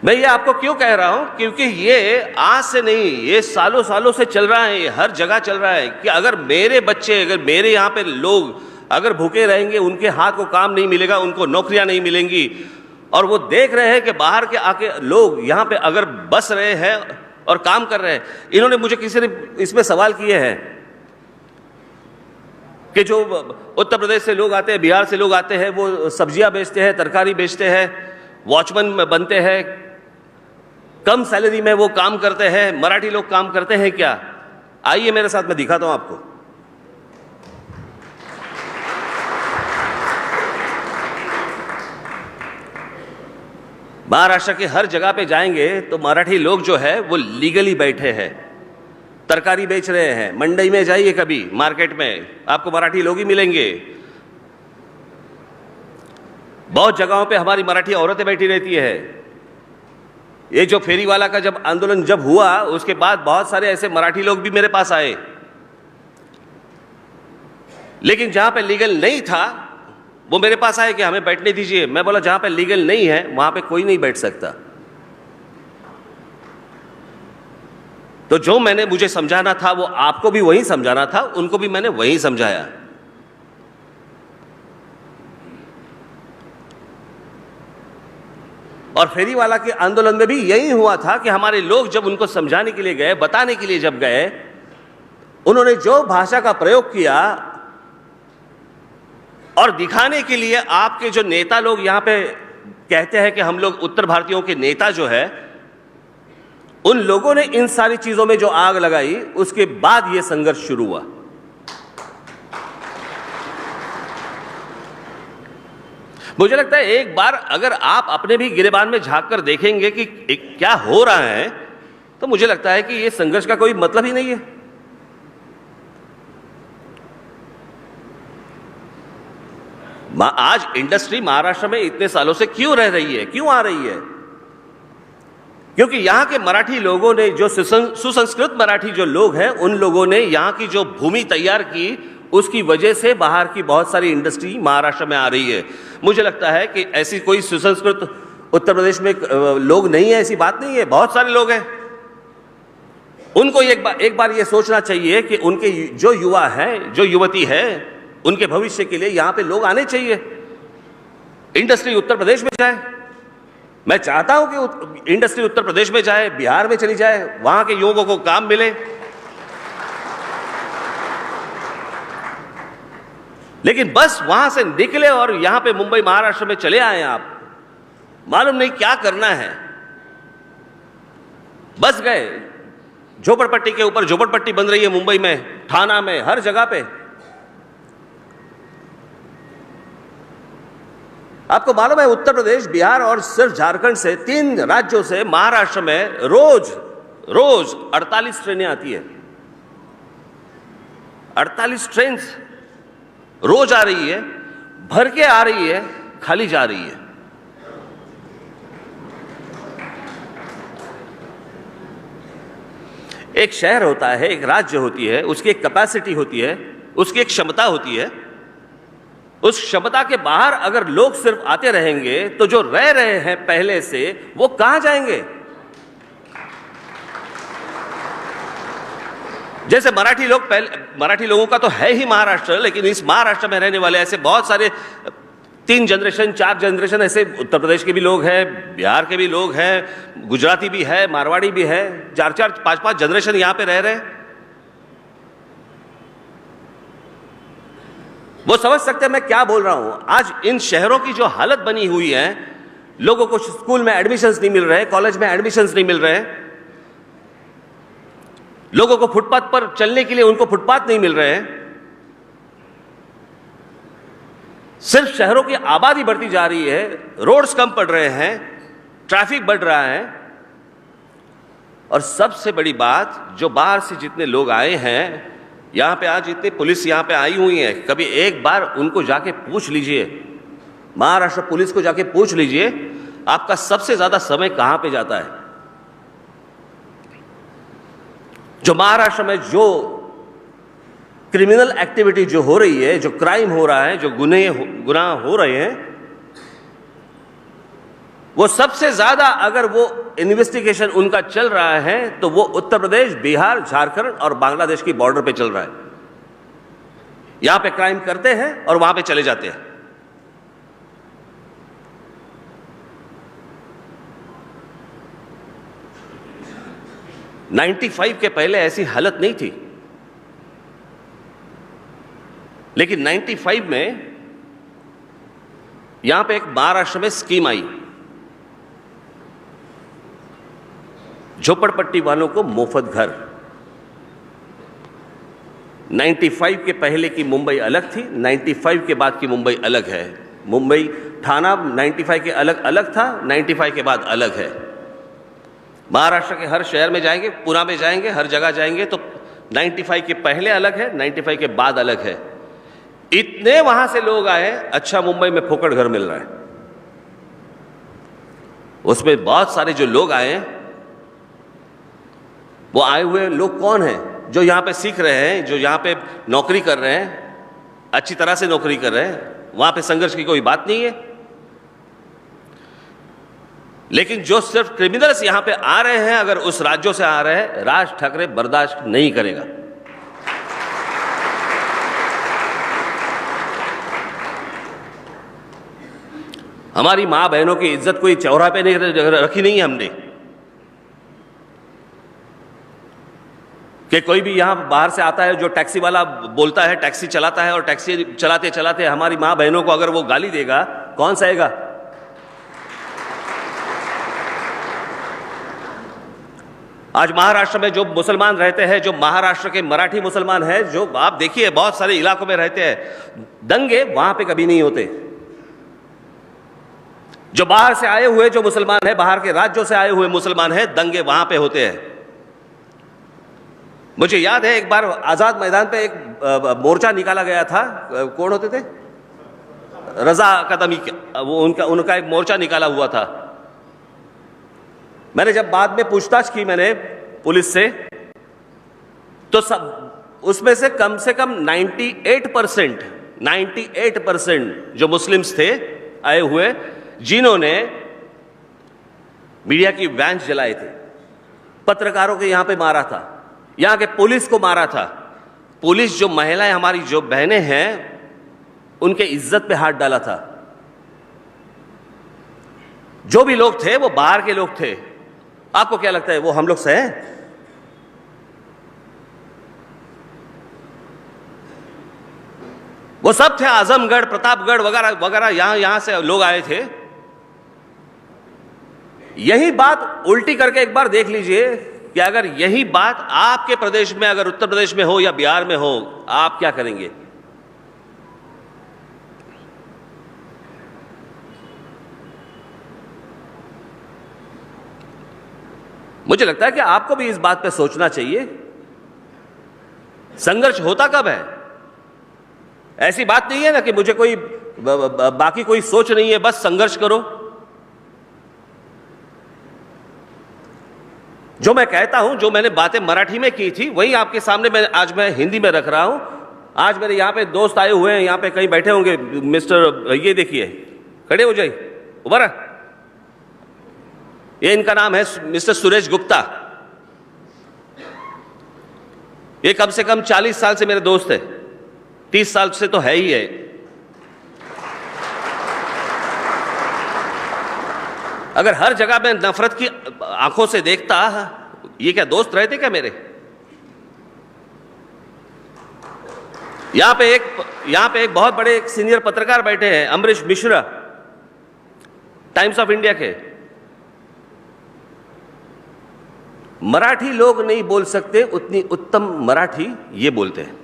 A: मैं ये आपको क्यों कह रहा हूं, क्योंकि ये आज से नहीं, ये सालों सालों से चल रहा है, ये हर जगह चल रहा है कि अगर मेरे बच्चे, अगर मेरे यहाँ पे लोग अगर भूखे रहेंगे, उनके हाथ को काम नहीं मिलेगा, उनको नौकरियां नहीं मिलेंगी, और वो देख रहे हैं कि बाहर के आके लोग यहाँ पे अगर बस रहे हैं और काम कर रहे हैं। इन्होंने मुझे किसी ने इसमें सवाल किए हैं कि जो उत्तर प्रदेश से लोग आते हैं, बिहार से लोग आते हैं, वो सब्जियां बेचते हैं, तरकारी बेचते हैं, वॉचमैन बनते हैं, कम सैलरी में वो काम करते हैं, मराठी लोग काम करते हैं क्या? आइए मेरे साथ, मैं दिखाता हूं आपको। महाराष्ट्र के हर जगह पे जाएंगे तो मराठी लोग जो है वो लीगली बैठे हैं, तरकारी बेच रहे हैं। मंडी में जाइए कभी, मार्केट में आपको मराठी लोग ही मिलेंगे। बहुत जगहों पे हमारी मराठी औरतें बैठी रहती है। ये जो फेरी वाला का जब आंदोलन जब हुआ, उसके बाद बहुत सारे ऐसे मराठी लोग भी मेरे पास आए, लेकिन जहां पे लीगल नहीं था वो मेरे पास आए कि हमें बैठने दीजिए। मैं बोला जहां पे लीगल नहीं है वहां पे कोई नहीं बैठ सकता। तो जो मैंने मुझे समझाना था वो आपको भी वही समझाना था, उनको भी मैंने वही समझाया। और फेरी वाला के आंदोलन में भी यही हुआ था कि हमारे लोग जब उनको समझाने के लिए गए, बताने के लिए जब गए, उन्होंने जो भाषा का प्रयोग किया और दिखाने के लिए, आपके जो नेता लोग यहां पे कहते हैं कि हम लोग उत्तर भारतीयों के नेता जो है, उन लोगों ने इन सारी चीजों में जो आग लगाई, उसके बाद यह संघर्ष शुरू हुआ। मुझे लगता है एक बार अगर आप अपने भी गिरेबान में झांक कर देखेंगे कि क्या हो रहा है, तो मुझे लगता है कि यह संघर्ष का कोई मतलब ही नहीं है। आज इंडस्ट्री महाराष्ट्र में इतने सालों से क्यों रह रही है, क्यों आ रही है? क्योंकि यहां के मराठी लोगों ने, जो सुसंस्कृत मराठी जो लोग हैं, उन लोगों ने यहां की जो भूमि तैयार की, उसकी वजह से बाहर की बहुत सारी इंडस्ट्री महाराष्ट्र में आ रही है। मुझे लगता है कि ऐसी कोई सुसंस्कृत उत्तर प्रदेश में लोग नहीं है, ऐसी बात नहीं है, बहुत सारे लोग हैं। उनको एक बार ये सोचना चाहिए कि उनके जो युवा हैं, जो युवती है, उनके भविष्य के लिए यहां पे लोग आने चाहिए। इंडस्ट्री उत्तर प्रदेश में जाए। मैं चाहता हूं कि इंडस्ट्री उत्तर प्रदेश में जाए, बिहार में चली जाए, वहां के युवकों को काम मिले। लेकिन बस वहां से निकले और यहां पे मुंबई महाराष्ट्र में चले आए, आप मालूम नहीं क्या करना है, बस गए। झोपड़पट्टी के ऊपर झोपड़पट्टी बन रही है मुंबई में, ठाणा में, हर जगह पे। आपको मालूम है उत्तर प्रदेश, बिहार और सिर्फ झारखंड से, 3 राज्यों से महाराष्ट्र में रोज 48 ट्रेनें आती है। 48 ट्रेन रोज आ रही है, भर के आ रही है, खाली जा रही है। एक शहर होता है, एक राज्य होती है, उसकी एक कैपेसिटी होती है, उसकी एक क्षमता होती है। उस क्षमता के बाहर अगर लोग सिर्फ आते रहेंगे तो जो रह रहे हैं पहले से वो कहां जाएंगे? जैसे मराठी लोगों का तो है ही महाराष्ट्र, लेकिन इस महाराष्ट्र में रहने वाले ऐसे बहुत सारे 3 जनरेशन 4 जनरेशन ऐसे उत्तर प्रदेश के भी लोग हैं, बिहार के भी लोग हैं, गुजराती भी है, मारवाड़ी भी है, 4-4 5-5 जनरेशन यहां पे रह रहे हैं। वो समझ सकते हैं मैं क्या बोल रहा हूं। आज इन शहरों की जो हालत बनी हुई है, लोगों को स्कूल में एडमिशंस नहीं मिल रहे, कॉलेज में एडमिशंस नहीं मिल रहे, लोगों को फुटपाथ पर चलने के लिए उनको फुटपाथ नहीं मिल रहे हैं। सिर्फ शहरों की आबादी बढ़ती जा रही है, रोड्स कम पड़ रहे हैं, ट्रैफिक बढ़ रहा है, और सबसे बड़ी बात, जो बाहर से जितने लोग आए हैं, यहां पे आज इतनी पुलिस यहां पे आई हुई है, कभी एक बार उनको जाके पूछ लीजिए, महाराष्ट्र पुलिस को जाके पूछ लीजिए, आपका सबसे ज्यादा समय कहां पे जाता है? जो महाराष्ट्र में जो क्रिमिनल एक्टिविटी जो हो रही है, जो क्राइम हो रहा है, जो गुनाह हो रहे हैं, वो सबसे ज्यादा अगर वो इन्वेस्टिगेशन उनका चल रहा है तो वो उत्तर प्रदेश, बिहार, झारखंड और बांग्लादेश की बॉर्डर पे चल रहा है। यहां पे क्राइम करते हैं और वहां पे चले जाते हैं। '95 के पहले ऐसी हालत नहीं थी, लेकिन 95 में यहां पे एक महाराष्ट्र में स्कीम आई, झोपड़पट्टी वालों को मुफ्त घर। 95 के पहले की मुंबई अलग थी, 95 के बाद की मुंबई अलग है। मुंबई ठाणा 95 के अलग था, 95 के बाद अलग है। महाराष्ट्र के हर शहर में जाएंगे, पुणे में जाएंगे, हर जगह जाएंगे तो 95 के पहले अलग है, 95 के बाद अलग है। इतने वहां से लोग आए, अच्छा मुंबई में फोकट घर मिल रहा है। उसमें बहुत सारे जो लोग आए, वो आए हुए लोग कौन हैं? जो यहां पे सीख रहे हैं, जो यहां पे नौकरी कर रहे हैं, अच्छी तरह से नौकरी कर रहे हैं, वहां पे संघर्ष की कोई बात नहीं है। लेकिन जो सिर्फ क्रिमिनल्स यहां पे आ रहे हैं, अगर उस राज्यों से आ रहे हैं, राज ठाकरे बर्दाश्त नहीं करेगा। हमारी मां बहनों की इज्जत कोई चौराहे पे नहीं रखी नहीं है हमने, कि कोई भी यहां बाहर से आता है, जो टैक्सी वाला बोलता है, टैक्सी चलाता है, और टैक्सी चलाते चलाते हमारी मां बहनों को अगर वो गाली देगा, कौन सहेगा? आज महाराष्ट्र में जो मुसलमान रहते हैं, जो महाराष्ट्र के मराठी मुसलमान हैं, जो आप देखिए बहुत सारे इलाकों में रहते हैं, दंगे वहां पे कभी नहीं होते। जो बाहर से आए हुए जो मुसलमान हैं, बाहर के राज्यों से आए हुए मुसलमान हैं, दंगे वहां पे होते हैं। मुझे याद है एक बार आजाद मैदान पे एक मोर्चा निकाला गया था, कौन होते थे? रजा कदमी, वो उनका एक मोर्चा निकाला हुआ था। मैंने जब बाद में पूछताछ की मैंने पुलिस से, तो सब उसमें से कम 98% जो मुस्लिम्स थे आए हुए, जिन्होंने मीडिया की वैन्स जलाए थे, पत्रकारों के यहां पे मारा था, यहां के पुलिस को मारा था। पुलिस जो महिलाएं हमारी जो बहनें हैं, उनके इज्जत पे हाथ डाला था। जो भी लोग थे वो बाहर के लोग थे। आपको क्या लगता है वो हम लोग से हैं? वो सब थे, आजमगढ़, प्रतापगढ़ वगैरह वगैरह, यहां से लोग आए थे। यही बात उल्टी करके एक बार देख लीजिए कि अगर यही बात आपके प्रदेश में, अगर उत्तर प्रदेश में हो या बिहार में हो, आप क्या करेंगे? मुझे लगता है कि आपको भी इस बात पे सोचना चाहिए। संघर्ष होता कब है? ऐसी बात नहीं है ना कि मुझे कोई बाकी कोई सोच नहीं है, बस संघर्ष करो। जो मैं कहता हूं, जो मैंने बातें मराठी में की थी, वही आपके सामने आज मैं हिंदी में रख रहा हूं। आज मेरे यहां पे दोस्त आए हुए हैं, यहां पे कहीं बैठे होंगे। मिस्टर, ये देखिए, खड़े हो जाइए, उभर। ये इनका नाम है मिस्टर सुरेश गुप्ता। ये कम से कम 40 साल से मेरे दोस्त है, 30 साल से तो है ही है। अगर हर जगह मैं नफरत की आंखों से देखता, ये क्या दोस्त रहते क्या मेरे? यहां पे एक बहुत बड़े एक सीनियर पत्रकार बैठे हैं, Amrish Mishra, times of India के। मराठी लोग नहीं बोल सकते उतनी उत्तम मराठी ये बोलते हैं।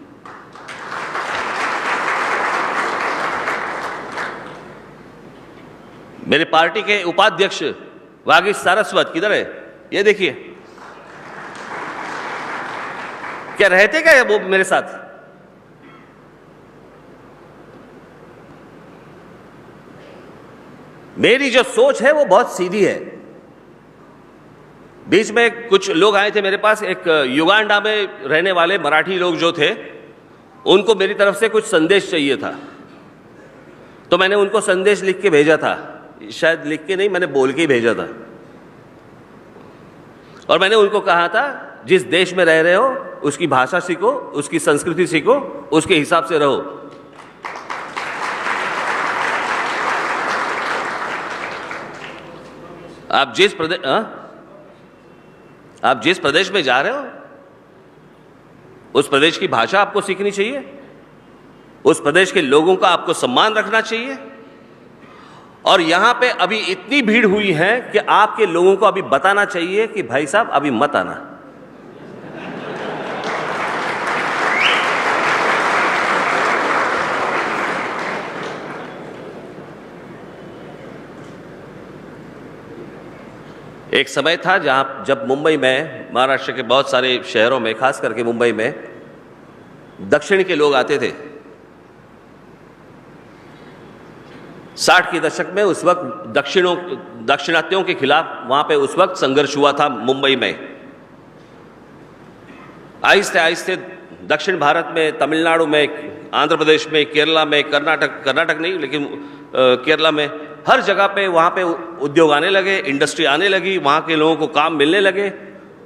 A: मेरे पार्टी के उपाध्यक्ष वागीश सारस्वत किधर है? ये देखिए, क्या रहते क्या वो मेरे साथ? मेरी जो सोच है वो बहुत सीधी है। बीच में कुछ लोग आए थे मेरे पास, एक युगांडा में रहने वाले मराठी लोग जो थे, उनको मेरी तरफ से कुछ संदेश चाहिए था, तो मैंने उनको संदेश लिख के भेजा था। शायद लिख के नहीं, मैंने बोल के ही भेजा था। और मैंने उनको कहा था, जिस देश में रह रहे हो उसकी भाषा सीखो, उसकी संस्कृति सीखो, उसके हिसाब से रहो। आप जिस प्रदेश में जा रहे हो उस प्रदेश की भाषा आपको सीखनी चाहिए, उस प्रदेश के लोगों का आपको सम्मान रखना चाहिए। और यहां पे अभी इतनी भीड़ हुई है कि आपके लोगों को अभी बताना चाहिए कि भाई साहब अभी मत आना। एक समय था जब मुंबई में, महाराष्ट्र के बहुत सारे शहरों में, खास करके मुंबई में, दक्षिण के लोग आते थे। 60 के दशक में उस वक्त दक्षिणात्यों के खिलाफ वहां पे उस वक्त संघर्ष हुआ था मुंबई में। आहिस्ते आहिस्ते दक्षिण भारत में, तमिलनाडु में, आंध्र प्रदेश में, केरला में, कर्नाटक नहीं लेकिन केरला में, हर जगह पे वहाँ पे उद्योग आने लगे, इंडस्ट्री आने लगी, वहाँ के लोगों को काम मिलने लगे।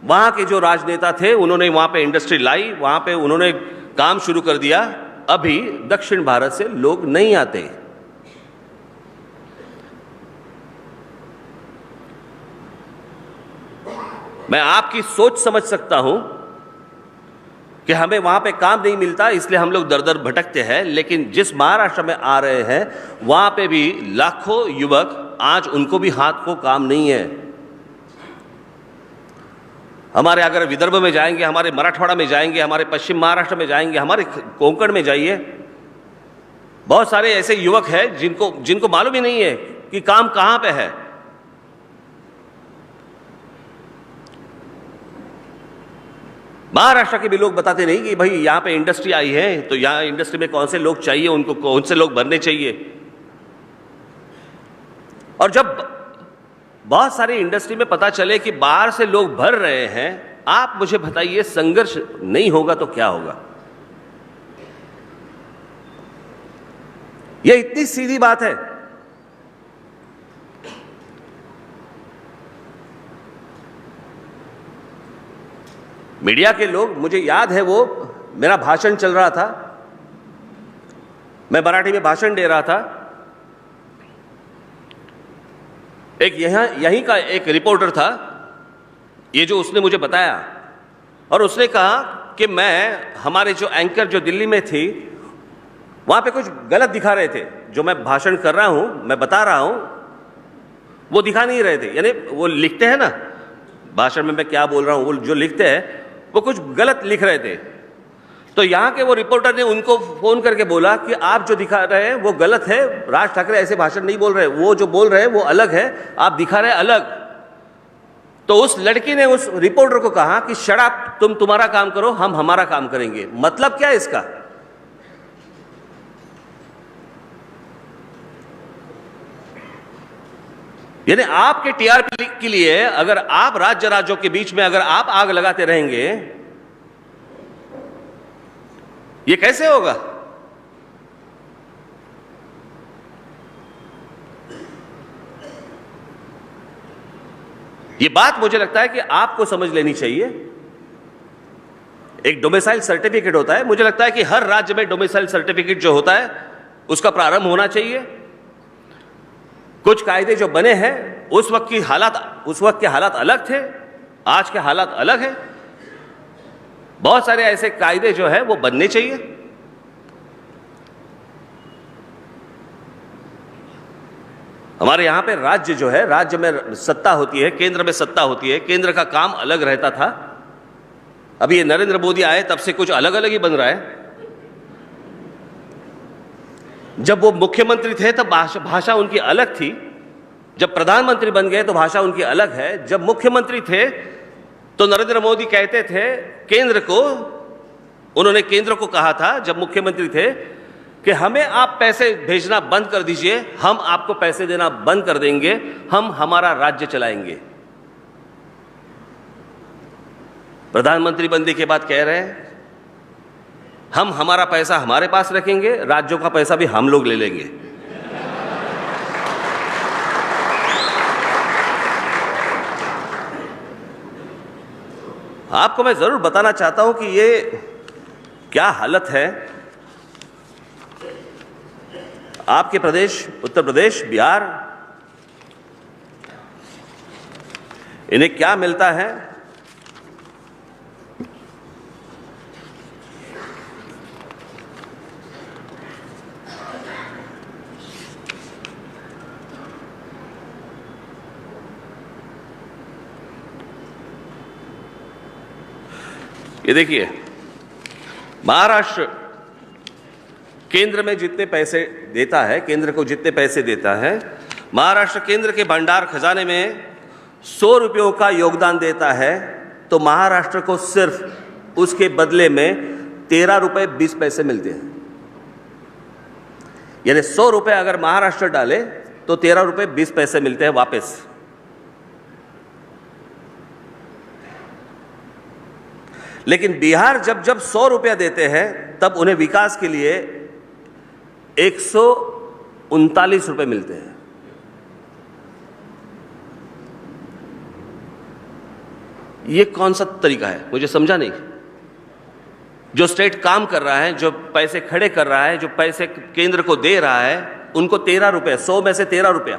A: वहाँ के जो राजनेता थे उन्होंने वहाँ पे इंडस्ट्री लाई, वहाँ पे उन्होंने काम शुरू कर दिया। अभी दक्षिण भारत से लोग नहीं आते। मैं आपकी सोच समझ सकता हूं कि हमें वहां पे काम नहीं मिलता, इसलिए हम लोग दर दर भटकते हैं। लेकिन जिस महाराष्ट्र में आ रहे हैं वहां पे भी लाखों युवक, आज उनको भी हाथ को काम नहीं है। हमारे अगर विदर्भ में जाएंगे, हमारे मराठवाड़ा में जाएंगे, हमारे पश्चिम महाराष्ट्र में जाएंगे, हमारे कोंकण में जाइए, बहुत सारे ऐसे युवक हैं जिनको मालूम ही नहीं है कि काम कहां पे है। महाराष्ट्र के भी लोग बताते नहीं कि भाई यहां पे इंडस्ट्री आई है, तो यहां इंडस्ट्री में कौन से लोग चाहिए, उनको कौन से लोग भरने चाहिए। और जब बहुत सारी इंडस्ट्री में पता चले कि बाहर से लोग भर रहे हैं, आप मुझे बताइए, संघर्ष नहीं होगा तो क्या होगा? यह इतनी सीधी बात है। मीडिया के लोग, मुझे याद है वो मेरा भाषण चल रहा था, मैं मराठी में भाषण दे रहा था। एक यहीं का एक रिपोर्टर था, ये जो उसने मुझे बताया, और उसने कहा कि हमारे जो एंकर जो दिल्ली में थी, वहां पे कुछ गलत दिखा रहे थे। जो मैं भाषण कर रहा हूं, मैं बता रहा हूं, वो दिखा नहीं रहे थे। यानी वो लिखते हैं ना भाषण में मैं क्या बोल रहा हूं, वो जो लिखते हैं वो कुछ गलत लिख रहे थे। तो यहां के वो रिपोर्टर ने उनको फोन करके बोला कि आप जो दिखा रहे हैं वो गलत है, राज ठाकरे ऐसे भाषण नहीं बोल रहे, वो जो बोल रहे हैं वो अलग है, आप दिखा रहे हैं अलग। तो उस लड़की ने उस रिपोर्टर को कहा कि शट अप, तुम तुम्हारा काम करो, हम हमारा काम करेंगे। मतलब क्या है इसका? यानी आपके टीआरपी के लिए अगर आप राज्यों के बीच में अगर आप आग लगाते रहेंगे, ये कैसे होगा? ये बात मुझे लगता है कि आपको समझ लेनी चाहिए। एक डोमिसाइल सर्टिफिकेट होता है, मुझे लगता है कि हर राज्य में डोमिसाइल सर्टिफिकेट जो होता है उसका प्रारंभ होना चाहिए। कुछ कायदे जो बने हैं उस वक्त के हालात अलग थे, आज के हालात अलग हैं। बहुत सारे ऐसे कायदे जो है वो बनने चाहिए। हमारे यहां पे राज्य जो है, राज्य में सत्ता होती है, केंद्र में सत्ता होती है, केंद्र का काम अलग रहता था। अभी ये नरेंद्र मोदी आए तब से कुछ अलग अलग ही बन रहा है। जब वो मुख्यमंत्री थे तब भाषा उनकी अलग थी, जब प्रधानमंत्री बन गए तो भाषा उनकी अलग है। जब मुख्यमंत्री थे तो नरेंद्र मोदी कहते थे उन्होंने केंद्र को कहा था जब मुख्यमंत्री थे कि हमें आप पैसे भेजना बंद कर दीजिए, हम आपको पैसे देना बंद कर देंगे, हम हमारा राज्य चलाएंगे। प्रधानमंत्री बनने के बाद कह रहे हैं हम हमारा पैसा हमारे पास रखेंगे, राज्यों का पैसा भी हम लोग ले लेंगे। आपको मैं जरूर बताना चाहता हूं कि ये क्या हालत है। आपके प्रदेश उत्तर प्रदेश, बिहार, इन्हें क्या मिलता है? ये देखिए, महाराष्ट्र केंद्र में जितने पैसे देता है, केंद्र को जितने पैसे देता है, महाराष्ट्र केंद्र के भंडार खजाने में 100 रुपयों का योगदान देता है, तो महाराष्ट्र को सिर्फ उसके बदले में 13 रुपये 20 पैसे मिलते हैं। यानी 100 रुपये अगर महाराष्ट्र डाले तो 13 रुपये 20 पैसे मिलते हैं वापस। लेकिन बिहार जब 100 रुपया देते हैं तब उन्हें विकास के लिए 139 रुपये मिलते हैं। ये कौन सा तरीका है, मुझे समझा नहीं। जो स्टेट काम कर रहा है, जो पैसे खड़े कर रहा है, जो पैसे केंद्र को दे रहा है, उनको 13 रुपये, 100 में से 13 रुपया।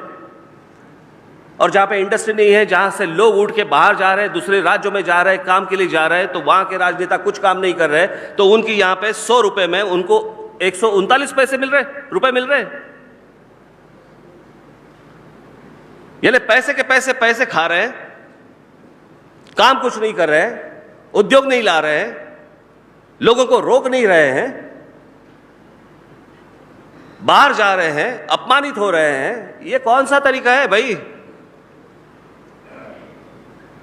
A: और जहां पे इंडस्ट्री नहीं है, जहां से लोग उठ के बाहर जा रहे हैं, दूसरे राज्यों में जा रहे हैं, काम के लिए जा रहे हैं, तो वहां के राजनेता कुछ काम नहीं कर रहे, तो उनकी यहां पे 100 रुपए में उनको 139 पैसे रुपए मिल रहे। यानी पैसे के पैसे खा रहे हैं, काम कुछ नहीं कर रहे हैं, उद्योग नहीं ला रहे हैं, लोगों को रोक नहीं रहे हैं, बाहर जा रहे हैं, अपमानित हो रहे हैं। ये कौन सा तरीका है भाई?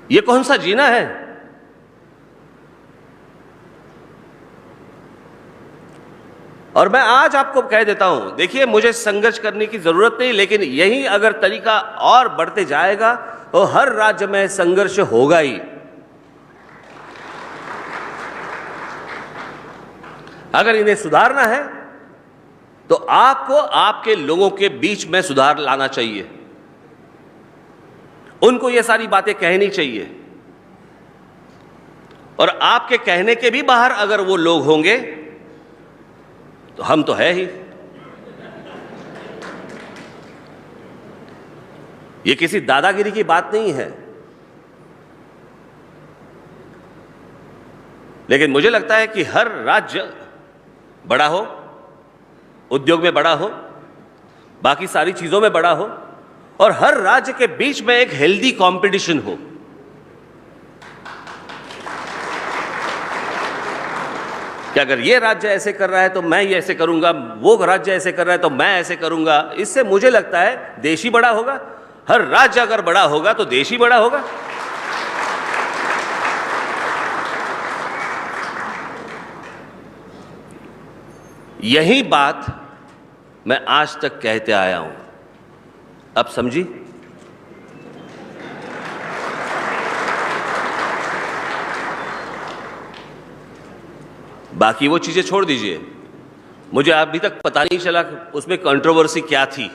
A: ये कौन सा जीना है? और मैं आज आपको कह देता हूं, देखिए, मुझे संघर्ष करने की जरूरत नहीं, लेकिन यही अगर तरीका और बढ़ते जाएगा तो हर राज्य में संघर्ष होगा ही। अगर इन्हें सुधारना है तो आपको आपके लोगों के बीच में सुधार लाना चाहिए, उनको ये सारी बातें कहनी चाहिए। और आपके कहने के भी बाहर अगर वो लोग होंगे तो हम तो है ही। ये किसी दादागिरी की बात नहीं है, लेकिन मुझे लगता है कि हर राज्य बड़ा हो, उद्योग में बड़ा हो, बाकी सारी चीजों में बड़ा हो, और हर राज्य के बीच में एक हेल्दी कंपटीशन हो। कि अगर ये राज्य ऐसे कर रहा है तो मैं ये ऐसे करूंगा, वो राज्य ऐसे कर रहा है तो मैं ऐसे करूंगा, इससे मुझे लगता है देश ही बड़ा होगा। हर राज्य अगर बड़ा होगा तो देश ही बड़ा होगा। यही बात मैं आज तक कहते आया हूं, अब समझी? बाकी वो चीज़ें छोड़ दीजिए, मुझे अभी तक पता नहीं चला उसमें कंट्रोवर्सी क्या थी।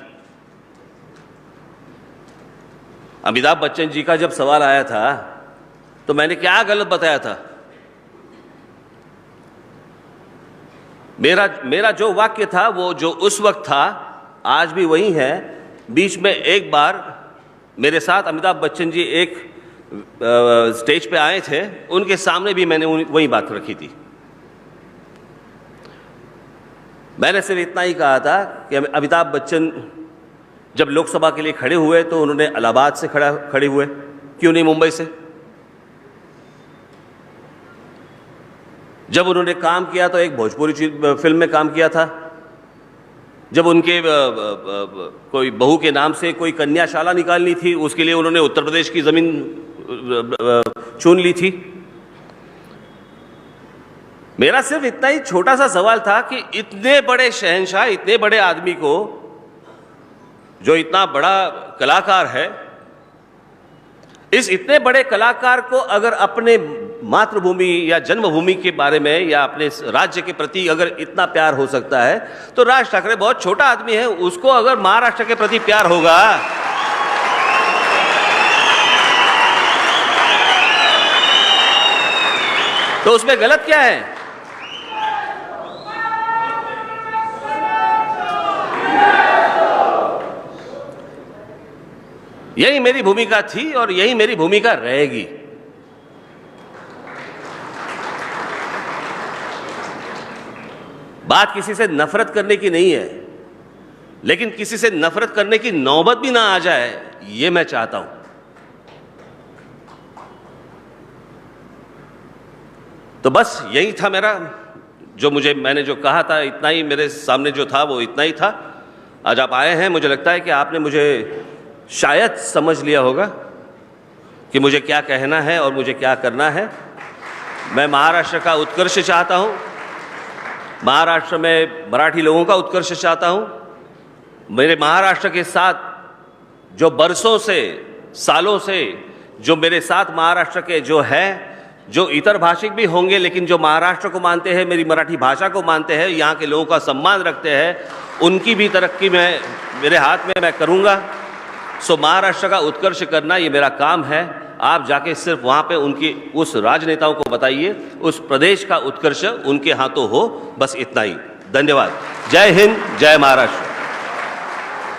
A: अमिताभ बच्चन जी का जब सवाल आया था तो मैंने क्या गलत बताया था? मेरा जो वाक्य था वो जो उस वक्त था आज भी वही है। बीच में एक बार मेरे साथ अमिताभ बच्चन जी एक स्टेज पे आए थे, उनके सामने भी मैंने वही बात रखी थी। मैंने सिर्फ इतना ही कहा था कि अमिताभ बच्चन जब लोकसभा के लिए खड़े हुए तो उन्होंने इलाहाबाद से खड़े हुए, क्यों नहीं मुंबई से? जब उन्होंने काम किया तो एक भोजपुरी फिल्म में काम किया था। जब उनके कोई बहू के नाम से कोई कन्याशाला निकालनी थी, उसके लिए उन्होंने उत्तर प्रदेश की जमीन चुन ली थी। मेरा सिर्फ इतना ही छोटा सा सवाल था कि इतने बड़े शहंशाह, इतने बड़े आदमी को, जो इतना बड़ा कलाकार है, इस इतने बड़े कलाकार को अगर अपने मातृभूमि या जन्मभूमि के बारे में या अपने राज्य के प्रति अगर इतना प्यार हो सकता है तो राज ठाकरे बहुत छोटा आदमी है, उसको अगर महाराष्ट्र के प्रति प्यार होगा तो उसमें गलत क्या है? यही मेरी भूमिका थी और यही मेरी भूमिका रहेगी। बात किसी से नफरत करने की नहीं है, लेकिन किसी से नफरत करने की नौबत भी ना आ जाए, ये मैं चाहता हूं। तो बस यही था मेरा, जो मैंने जो कहा था, इतना ही मेरे सामने जो था वो इतना ही था। आज आप आए हैं, मुझे लगता है कि आपने मुझे शायद समझ लिया होगा कि मुझे क्या कहना है और मुझे क्या करना है। मैं महाराष्ट्र का उत्कर्ष चाहता हूं, महाराष्ट्र में मराठी लोगों का उत्कर्ष चाहता हूं। मेरे महाराष्ट्र के साथ जो बरसों से, सालों से जो मेरे साथ महाराष्ट्र के जो हैं, जो इतर भाषिक भी होंगे लेकिन जो महाराष्ट्र को मानते हैं, मेरी मराठी भाषा को मानते हैं, यहाँ के लोगों का सम्मान रखते हैं, उनकी भी तरक्की मेरे हाथ में मैं करूँगा। सो महाराष्ट्र का उत्कर्ष करना ये मेरा काम है। आप जाके सिर्फ वहाँ पे उनकी उस राजनेताओं को बताइए, उस प्रदेश का उत्कर्ष उनके हाथों हो, बस इतना ही। धन्यवाद। जय हिंद, जय महाराष्ट्र।